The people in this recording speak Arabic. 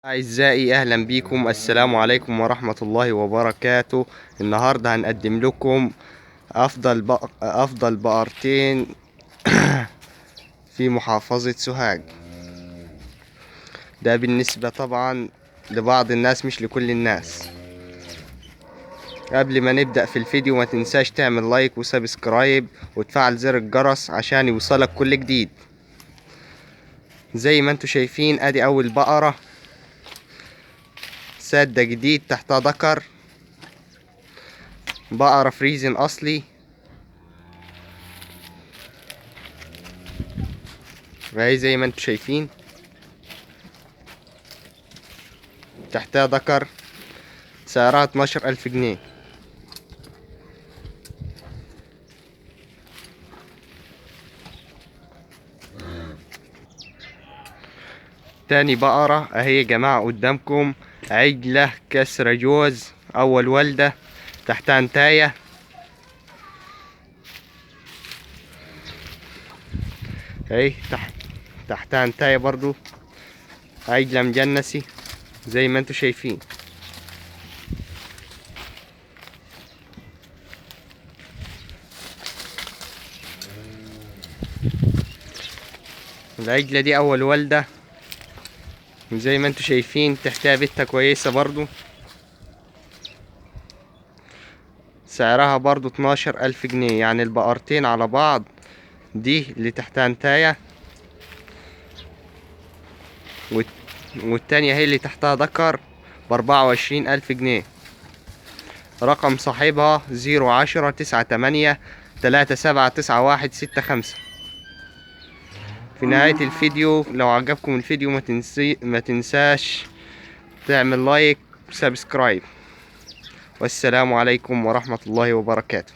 أعزائي أهلا بكم. السلام عليكم ورحمة الله وبركاته. النهاردة هنقدم لكم أفضل بقرتين في محافظة سوهاج. ده بالنسبة طبعا لبعض الناس مش لكل الناس. قبل ما نبدأ في الفيديو ما تنساش تعمل لايك وسبسكرايب وتفعل زر الجرس عشان يوصلك كل جديد. زي ما انتوا شايفين ادي اول بقرة سادة جديد تحتها ذكر، بقرة فريزن اصلي وهي زي ما انتوا شايفين تحتها ذكر، سعرها 12,000 جنيه. تاني بقرة اهي يا جماعة قدامكم، عجلة كسرة جوز اول والدة، تحتها انتاية. اهي تحتها انتاية برضو، عجلة مجنسي زي ما انتوا شايفين. العجلة دي اول والدة زي ما انتوا شايفين، تحتها بتة كويسة برضو، سعرها برضو 12,000 جنيه. يعني البقرتين على بعض دي اللي تحتها انتاية والتانية هي اللي تحتها ذكر ب24,000 جنيه. رقم صاحبها 010-98-379165. في نهاية الفيديو لو عجبكم الفيديو ما تنساش تعمل لايك وسبسكرايب. والسلام عليكم ورحمة الله وبركاته.